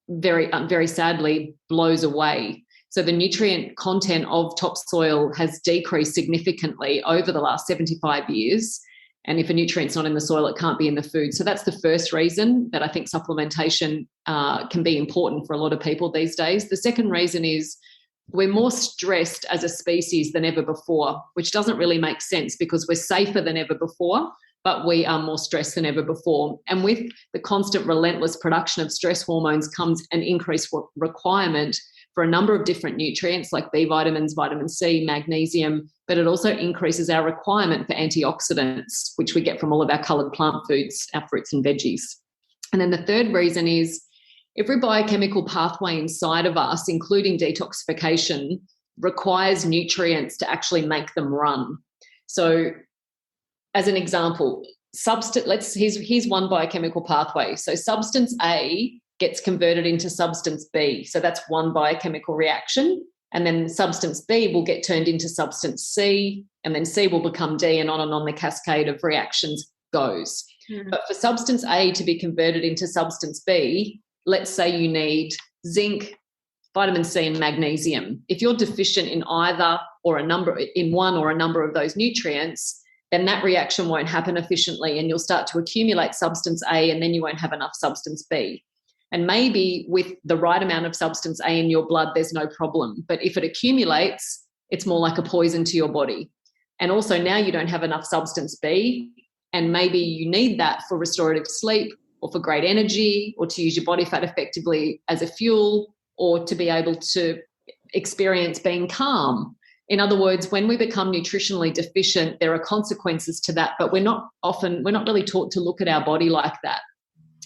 very, very sadly blows away. So the nutrient content of topsoil has decreased significantly over the last 75 years. And if a nutrient's not in the soil, it can't be in the food. So that's the first reason that I think supplementation can be important for a lot of people these days. The second reason is we're more stressed as a species than ever before, which doesn't really make sense because we're safer than ever before, but we are more stressed than ever before. And with the constant relentless production of stress hormones comes an increased requirement for a number of different nutrients like B vitamins, vitamin C, magnesium, but it also increases our requirement for antioxidants, which we get from all of our coloured plant foods, our fruits and veggies. And then the third reason is every biochemical pathway inside of us, including detoxification, requires nutrients to actually make them run. So as an example, here's one biochemical pathway. So substance A gets converted into substance B. So that's one biochemical reaction. And then substance B will get turned into substance C, and then C will become D, and on the cascade of reactions goes. Mm-hmm. But for substance A to be converted into substance B, let's say you need zinc, vitamin C, and magnesium. If you're deficient in either or one or a number of those nutrients, then that reaction won't happen efficiently and you'll start to accumulate substance A, and then you won't have enough substance B. And maybe with the right amount of substance A in your blood, there's no problem. But if it accumulates, it's more like a poison to your body. And also now you don't have enough substance B, and maybe you need that for restorative sleep or for great energy or to use your body fat effectively as a fuel or to be able to experience being calm. In other words, when we become nutritionally deficient, there are consequences to that, but we're not really taught to look at our body like that.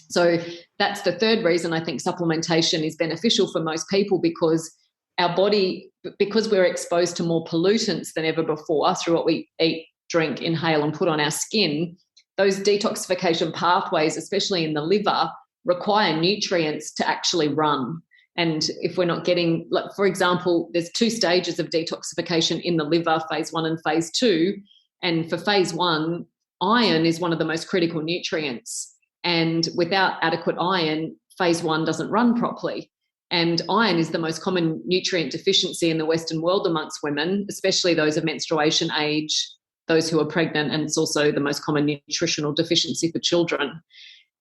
So that's the third reason I think supplementation is beneficial for most people, because our body, because we're exposed to more pollutants than ever before through what we eat, drink, inhale, and put on our skin, those detoxification pathways, especially in the liver, require nutrients to actually run. And if we're not getting, like, for example, there's 2 stages of detoxification in the liver, phase 1 and phase 2. And for phase 1, iron is one of the most critical nutrients. And without adequate iron, phase 1 doesn't run properly. And iron is the most common nutrient deficiency in the Western world amongst women, especially those of menstruation age, those who are pregnant, and it's also the most common nutritional deficiency for children.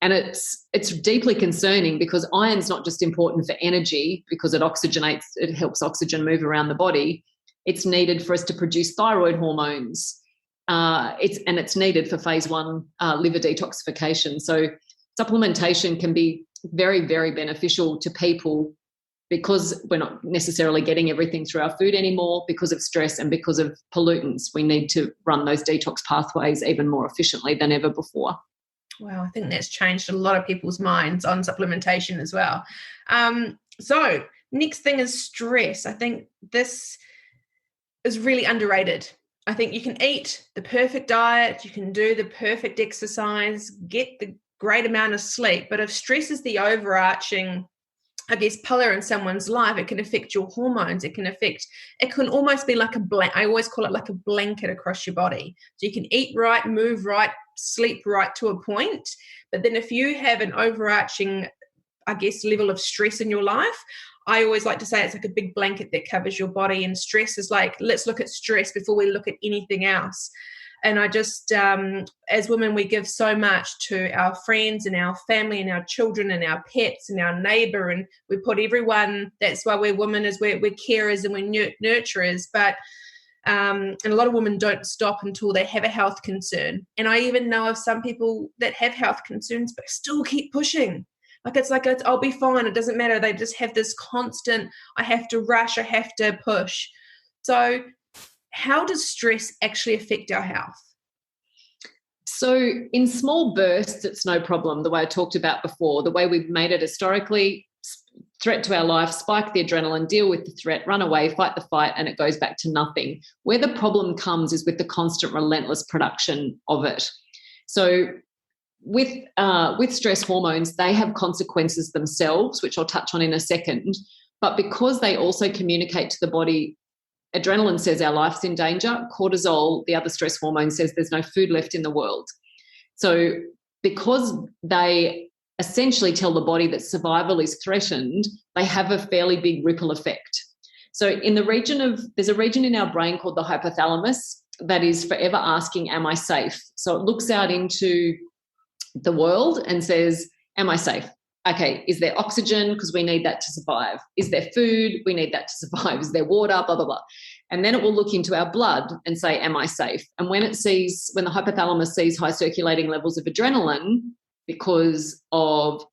And it's deeply concerning because iron's not just important for energy because it oxygenates, it helps oxygen move around the body. It's needed for us to produce thyroid hormones. It's needed for phase 1 liver detoxification. So supplementation can be very, very beneficial to people because we're not necessarily getting everything through our food anymore because of stress and because of pollutants. We need to run those detox pathways even more efficiently than ever before. Wow, I think that's changed a lot of people's minds on supplementation as well. So next thing is stress. I think this is really underrated. I think you can eat the perfect diet, you can do the perfect exercise, get the great amount of sleep, but if stress is the overarching, I guess, pillar in someone's life, it can affect your hormones. It can almost be like I always call it like a blanket across your body. So you can eat right, move right, sleep right to a point. But then if you have an overarching, I guess, level of stress in your life, I always like to say it's like a big blanket that covers your body, and stress is like, let's look at stress before we look at anything else. And I just, as women, we give so much to our friends and our family and our children and our pets and our neighbor, and we put everyone, that's why we're women, is we're carers and we're nurturers. But and a lot of women don't stop until they have a health concern. And I even know of some people that have health concerns but still keep pushing. I'll be fine, it doesn't matter. They just have this constant, I have to rush, I have to push. So how does stress actually affect our health? So in small bursts, it's no problem, the way I talked about before, the way we've made it historically. Threat to our life, spike the adrenaline, deal with the threat, run away, fight the fight, and it goes back to nothing. Where the problem comes is with the constant, relentless production of it. So with stress hormones, they have consequences themselves, which I'll touch on in a second. But because they also communicate to the body, adrenaline says our life's in danger. Cortisol, the other stress hormone, says there's no food left in the world. So because they essentially tell the body that survival is threatened, they have a fairly big ripple effect. So there's a region in our brain called the hypothalamus that is forever asking, am I safe? So it looks out into the world and says, am I safe? Okay, is there oxygen? Because we need that to survive. Is there food? We need that to survive. Is there water? Blah, blah, blah. And then it will look into our blood and say, am I safe? And when the hypothalamus sees high circulating levels of adrenaline because of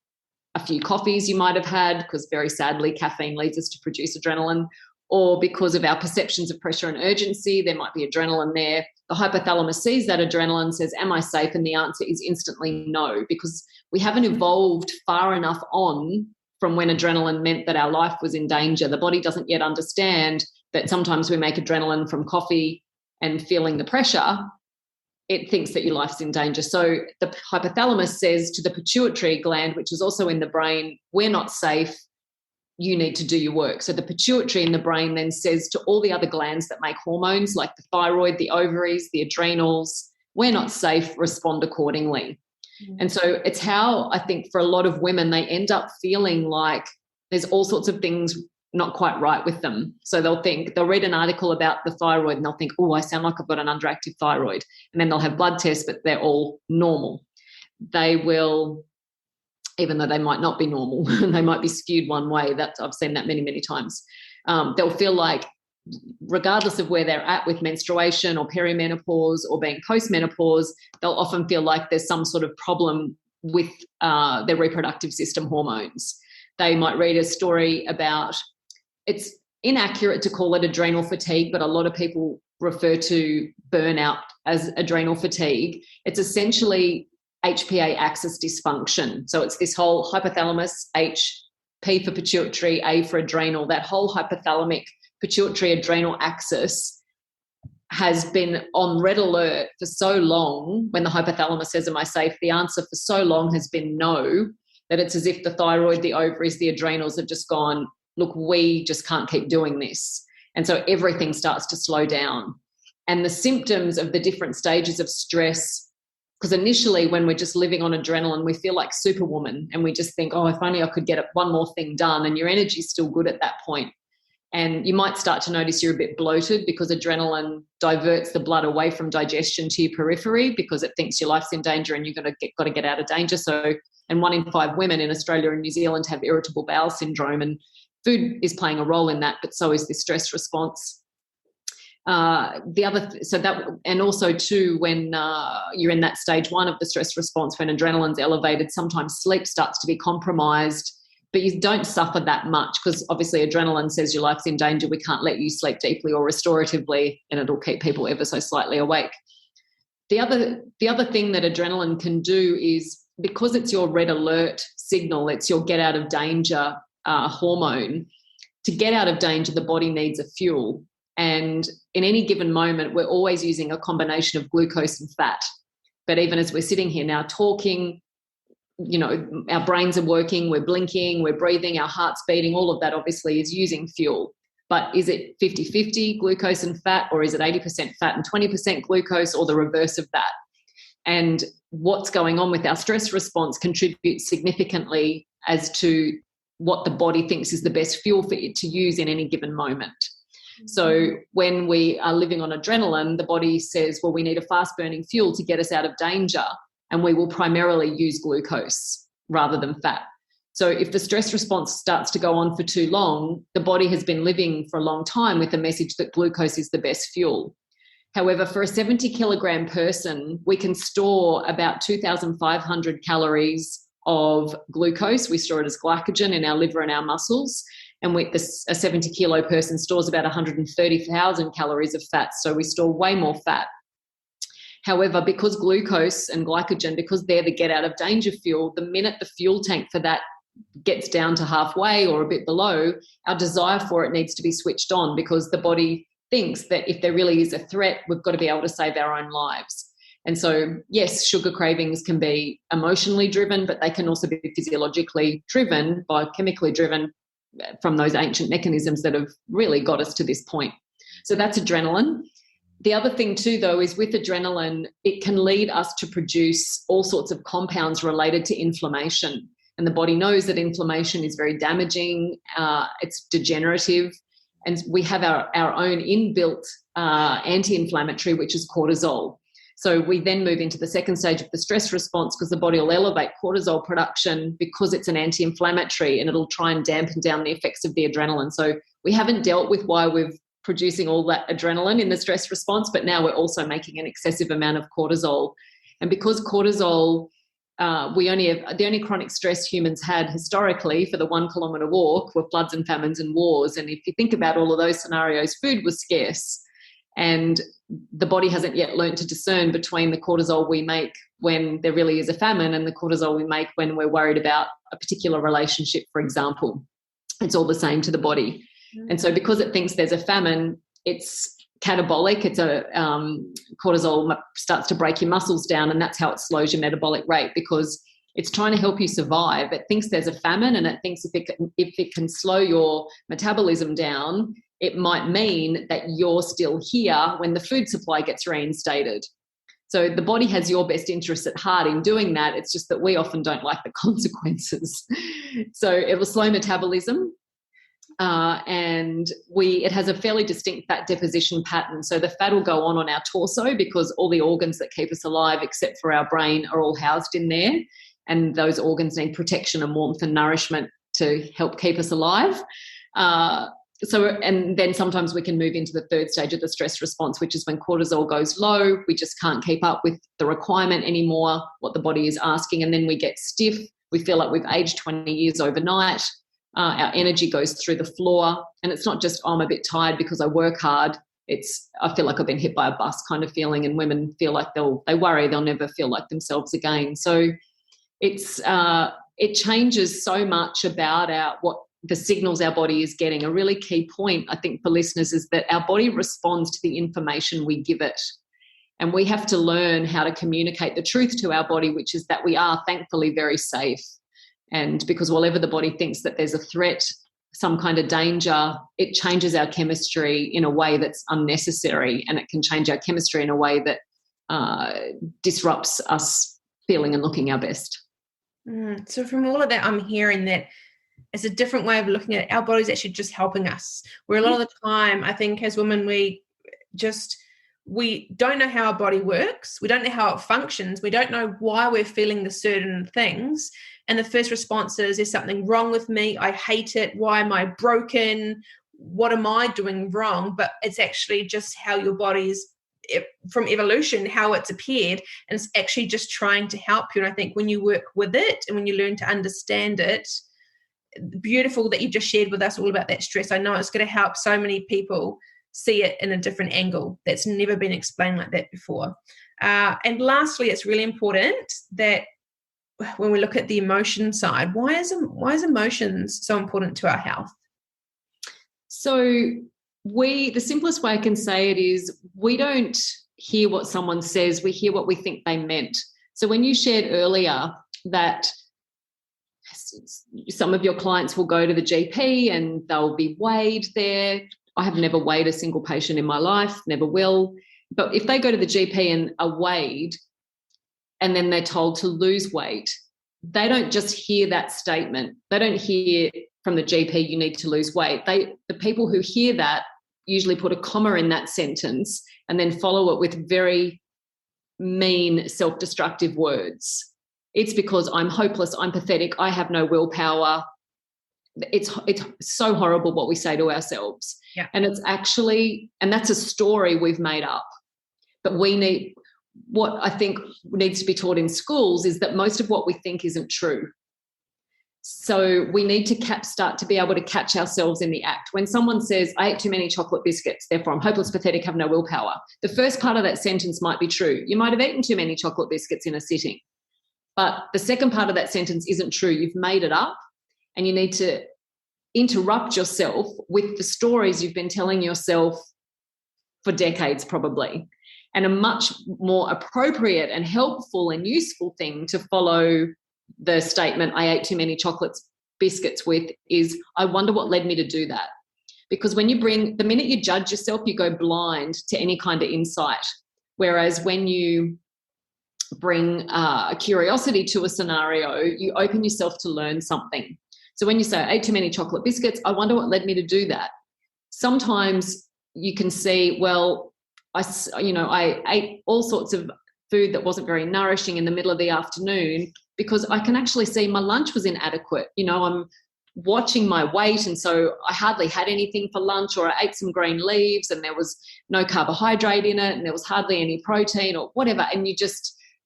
a few coffees you might have had, because very sadly caffeine leads us to produce adrenaline, or because of our perceptions of pressure and urgency, there might be adrenaline there. The hypothalamus sees that adrenaline, says, am I safe? And the answer is instantly no, because we haven't evolved far enough on from when adrenaline meant that our life was in danger. The body doesn't yet understand that sometimes we make adrenaline from coffee and feeling the pressure. It thinks that your life's in danger. So the hypothalamus says to the pituitary gland, which is also in the brain, we're not safe, you need to do your work. So the pituitary in the brain then says to all the other glands that make hormones, like the thyroid, the ovaries, the adrenals, we're not safe, respond accordingly. Mm-hmm. And so it's how I think for a lot of women, they end up feeling like there's all sorts of things not quite right with them. So they'll read an article about the thyroid and they'll think, oh, I sound like I've got an underactive thyroid. And then they'll have blood tests, but they're all normal. They will, even though they might not be normal, they might be skewed one way. I've seen that many, many times. They'll feel like regardless of where they're at with menstruation or perimenopause or being postmenopause, they'll often feel like there's some sort of problem with their reproductive system hormones. They might read a story about, it's inaccurate to call it adrenal fatigue, but a lot of people refer to burnout as adrenal fatigue. It's essentially HPA axis dysfunction. So it's this whole hypothalamus, H, P for pituitary, A for adrenal, that whole hypothalamic pituitary adrenal axis has been on red alert for so long. When the hypothalamus says, am I safe? The answer for so long has been no, that it's as if the thyroid, the ovaries, the adrenals have just gone, look, we just can't keep doing this. And so everything starts to slow down. And the symptoms of the different stages of stress, because initially when we're just living on adrenaline, we feel like superwoman and we just think, oh, if only I could get one more thing done, and your energy's still good at that point. And you might start to notice you're a bit bloated because adrenaline diverts the blood away from digestion to your periphery because it thinks your life's in danger and you've got to get out of danger. So, and 1 in 5 women in Australia and New Zealand have irritable bowel syndrome, and food is playing a role in that, but so is the stress response. And also too, when you're in that stage 1 of the stress response, when adrenaline's elevated, sometimes sleep starts to be compromised, but you don't suffer that much because obviously adrenaline says your life's in danger. We can't let you sleep deeply or restoratively, and it'll keep people ever so slightly awake. The other thing that adrenaline can do is, because it's your red alert signal, it's your get out of danger hormone. To get out of danger, the body needs a fuel. And in any given moment, we're always using a combination of glucose and fat. But even as we're sitting here now talking, you know, our brains are working, we're blinking, we're breathing, our heart's beating, all of that obviously is using fuel. But is it 50-50 glucose and fat, or is it 80% fat and 20% glucose, or the reverse of that? And what's going on with our stress response contributes significantly as to what the body thinks is the best fuel for it to use in any given moment. So when we are living on adrenaline, the body says, well, we need a fast-burning fuel to get us out of danger, and we will primarily use glucose rather than fat. So if the stress response starts to go on for too long, the body has been living for a long time with the message that glucose is the best fuel. However, for a 70-kilogram person, we can store about 2,500 calories of glucose. We store it as glycogen in our liver and our muscles. And a 70-kilo person stores about 130,000 calories of fat. So we store way more fat. However, because glucose and glycogen, because they're the get out of danger fuel, the minute the fuel tank for that gets down to halfway or a bit below, our desire for it needs to be switched on, because the body thinks that if there really is a threat, we've got to be able to save our own lives. And so, yes, sugar cravings can be emotionally driven, but they can also be physiologically driven, biochemically driven from those ancient mechanisms that have really got us to this point. So that's adrenaline. The other thing too, though, is with adrenaline, it can lead us to produce all sorts of compounds related to inflammation. And the body knows that inflammation is very damaging, it's degenerative, And we have our own inbuilt anti-inflammatory, which is cortisol. So we then move into the second stage of the stress response, because the body will elevate cortisol production because it's an anti-inflammatory, and it'll try and dampen down the effects of the adrenaline. So we haven't dealt with why we're producing all that adrenaline in the stress response, but now we're also making an excessive amount of cortisol. And because cortisol, we only have the only chronic stress humans had historically for the 1 kilometre walk were floods and famines and wars. And if you think about all of those scenarios, food was scarce, and the body hasn't yet learned to discern between the cortisol we make when there really is a famine and the cortisol we make when we're worried about a particular relationship, for example. It's all the same to the body. And so because it thinks there's a famine, it's catabolic. It's cortisol starts to break your muscles down, and that's how it slows your metabolic rate, because it's trying to help you survive. It thinks there's a famine, and it thinks if it can slow your metabolism down, it might mean that you're still here when the food supply gets reinstated. So the body has your best interests at heart in doing that. It's just that we often don't like the consequences. So it will slow metabolism. And it has a fairly distinct fat deposition pattern. So the fat will go on our torso, because all the organs that keep us alive, except for our brain, are all housed in there. And those organs need protection and warmth and nourishment to help keep us alive. And then sometimes we can move into the third stage of the stress response, which is when cortisol goes low. We just can't keep up with the requirement anymore, what the body is asking. And then we get stiff. We feel like we've aged 20 years overnight. Our energy goes through the floor. And it's not just, I'm a bit tired because I work hard. It's, I feel like I've been hit by a bus kind of feeling. And women feel like they worry they'll never feel like themselves again. So it changes so much about what the signals our body is getting. A really key point, I think, for listeners is that our body responds to the information we give it. And we have to learn how to communicate the truth to our body, which is that we are thankfully very safe. And because whenever the body thinks that there's a threat, some kind of danger, it changes our chemistry in a way that's unnecessary, and it can change our chemistry in a way that disrupts us feeling and looking our best. So from all of that, I'm hearing that it's a different way of looking at it. Our body's actually just helping us. Where a lot of the time, I think as women, we don't know how our body works. We don't know how it functions. We don't know why we're feeling the certain things. And the first response is, there's something wrong with me. I hate it. Why am I broken? What am I doing wrong? But it's actually just how your body's, from evolution, how it's appeared. And it's actually just trying to help you. And I think when you work with it and when you learn to understand it, beautiful that you just shared with us all about that stress. I know it's going to help so many people see it in a different angle that's never been explained like that before. And lastly, it's really important that when we look at the emotion side, why is emotions so important to our health? So the simplest way I can say it is, we don't hear what someone says, we hear what we think they meant. So when you shared earlier that some of your clients will go to the GP and they'll be weighed there. I have never weighed a single patient in my life, never will. But if they go to the GP and are weighed and then they're told to lose weight, they don't just hear that statement. They don't hear from the GP, you need to lose weight. The people who hear that usually put a comma in that sentence and then follow it with very mean, self-destructive words. It's because I'm hopeless, I'm pathetic, I have no willpower. It's so horrible what we say to ourselves. Yeah. And it's actually, and that's a story we've made up. But what I think needs to be taught in schools is that most of what we think isn't true. So we need to start to be able to catch ourselves in the act. When someone says, I ate too many chocolate biscuits, therefore I'm hopeless, pathetic, have no willpower, the first part of that sentence might be true. You might have eaten too many chocolate biscuits in a sitting. But the second part of that sentence isn't true. You've made it up, and you need to interrupt yourself with the stories you've been telling yourself for decades probably. And a much more appropriate and helpful and useful thing to follow the statement, I ate too many chocolate biscuits with, is, I wonder what led me to do that. Because the minute you judge yourself, you go blind to any kind of insight. Whereas when you bring a curiosity to a scenario, you open yourself to learn something. So when you say, I ate too many chocolate biscuits, I wonder what led me to do that. sometimes you can see, well, I ate all sorts of food that wasn't very nourishing in the middle of the afternoon because I can actually see my lunch was inadequate. I'm watching my weight, and so I hardly had anything for lunch, or I ate some green leaves and there was no carbohydrate in it and there was hardly any protein or whatever, and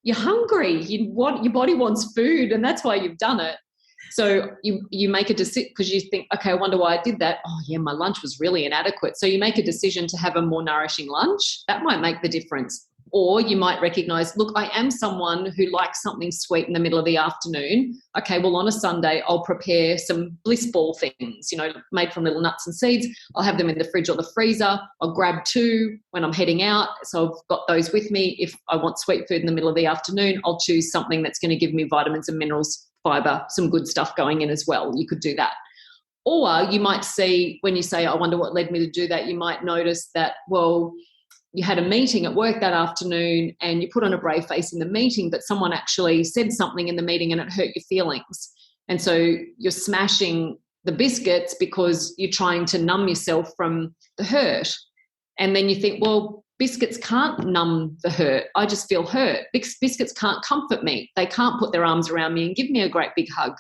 you're hungry. Your body wants food, and that's why you've done it. So you make a decision because you think, okay, I wonder why I did that. Oh yeah, my lunch was really inadequate. So you make a decision to have a more nourishing lunch. That might make the difference. Or you might recognize, look, I am someone who likes something sweet in the middle of the afternoon. Okay, well, on a Sunday, I'll prepare some bliss ball things, made from little nuts and seeds. I'll have them in the fridge or the freezer. I'll grab 2 when I'm heading out. So I've got those with me. If I want sweet food in the middle of the afternoon, I'll choose something that's going to give me vitamins and minerals, fiber, some good stuff going in as well. You could do that. Or you might see, when you say, I wonder what led me to do that, you might notice that, well, you had a meeting at work that afternoon and you put on a brave face in the meeting, but someone actually said something in the meeting and it hurt your feelings. And so you're smashing the biscuits because you're trying to numb yourself from the hurt. And then you think, well, biscuits can't numb the hurt. I just feel hurt. Biscuits can't comfort me. They can't put their arms around me and give me a great big hug.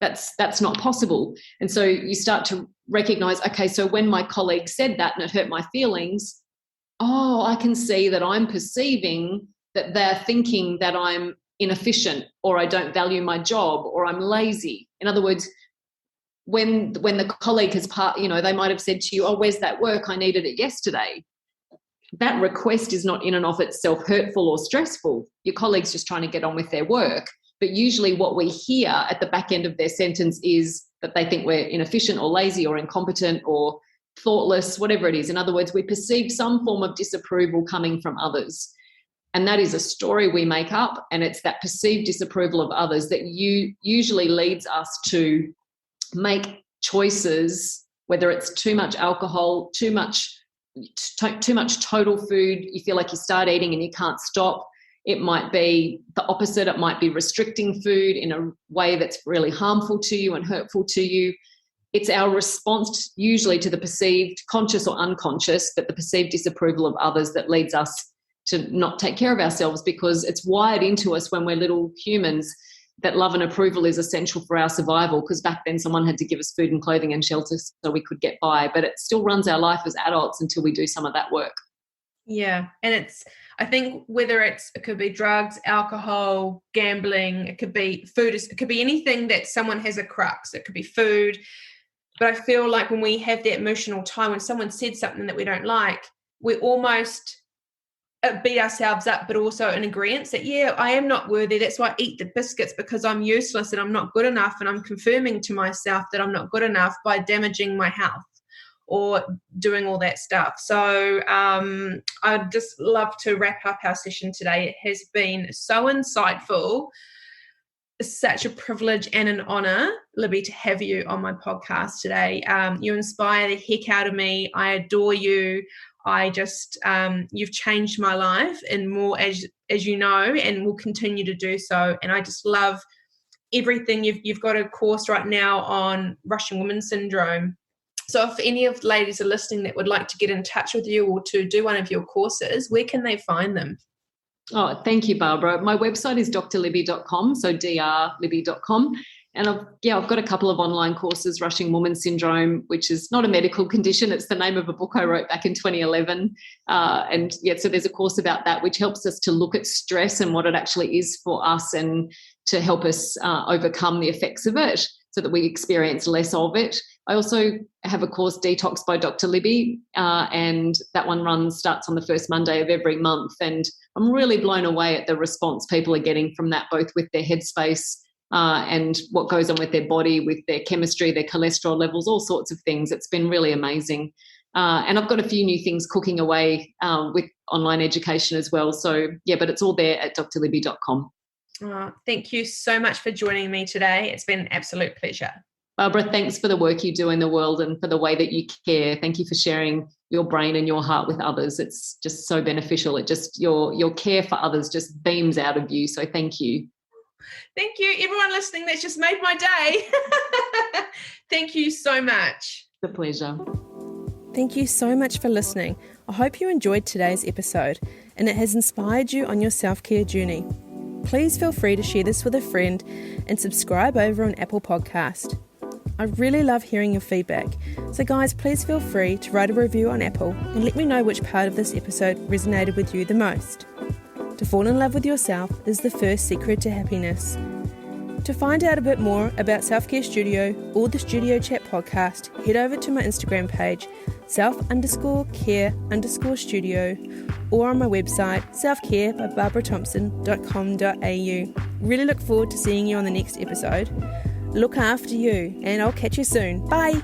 That's not possible. And so you start to recognize, okay, so when my colleague said that and it hurt my feelings, I can see that I'm perceiving that they're thinking that I'm inefficient, or I don't value my job, or I'm lazy. In other words, when the colleague has they might have said to you, where's that work? I needed it yesterday. That request is not in and of itself hurtful or stressful. Your colleague's just trying to get on with their work. But usually what we hear at the back end of their sentence is that they think we're inefficient or lazy or incompetent or thoughtless, whatever it is. In other words, we perceive some form of disapproval coming from others. And that is a story we make up, and it's that perceived disapproval of others that usually leads us to make choices, whether it's too much alcohol, too much total food, you feel like you start eating and you can't stop. It might be the opposite. It might be restricting food in a way that's really harmful to you and hurtful to you. It's our response usually to the perceived, conscious or unconscious, but the perceived disapproval of others that leads us to not take care of ourselves, because it's wired into us when we're little humans that love and approval is essential for our survival, because back then someone had to give us food and clothing and shelter so we could get by. But it still runs our life as adults until we do some of that work. Yeah. And I think whether it could be drugs, alcohol, gambling, it could be food, it could be anything that someone has a crux. It could be food. But I feel like when we have that emotional time, when someone said something that we don't like, we almost beat ourselves up, but also in agreement that, yeah, I am not worthy. That's why I eat the biscuits, because I'm useless and I'm not good enough. And I'm confirming to myself that I'm not good enough by damaging my health or doing all that stuff. So I'd just love to wrap up our session today. It has been so insightful. Such a privilege and an honor, Libby, to have you on my podcast today. You inspire the heck out of me. I adore you. I just, you've changed my life and more, as you know, and will continue to do so. And I just love everything. You've got a course right now on Russian women syndrome. So if any of the ladies are listening that would like to get in touch with you or to do one of your courses, where can they find them? Oh, thank you, Barbara. My website is drlibby.com, so drlibby.com. And I've got a couple of online courses, Rushing Woman Syndrome, which is not a medical condition. It's the name of a book I wrote back in 2011. So there's a course about that, which helps us to look at stress and what it actually is for us and to help us overcome the effects of it so that we experience less of it. I also have a course, Detox by Dr. Libby, and that one starts on the first Monday of every month. And I'm really blown away at the response people are getting from that, both with their headspace and what goes on with their body, with their chemistry, their cholesterol levels, all sorts of things. It's been really amazing. And I've got a few new things cooking away with online education as well. So, but it's all there at drlibby.com. Thank you so much for joining me today. It's been an absolute pleasure. Barbara, thanks for the work you do in the world and for the way that you care. Thank you for sharing your brain and your heart with others. It's just so beneficial. It just your care for others just beams out of you. So thank you. Thank you, everyone listening. That's just made my day. Thank you so much. It's a pleasure. thank you so much for listening. I hope you enjoyed today's episode and it has inspired you on your self-care journey. Please feel free to share this with a friend and subscribe over on Apple Podcast. I really love hearing your feedback, so guys, please feel free to write a review on Apple and let me know which part of this episode resonated with you the most. To fall in love with yourself is the first secret to happiness. To find out a bit more about Self-Care Studio or the Studio Chat podcast, head over to my Instagram page, self_care_studio, or on my website, selfcarebybarbarathomson.com.au. Really look forward to seeing you on the next episode. Look after you, and I'll catch you soon. Bye!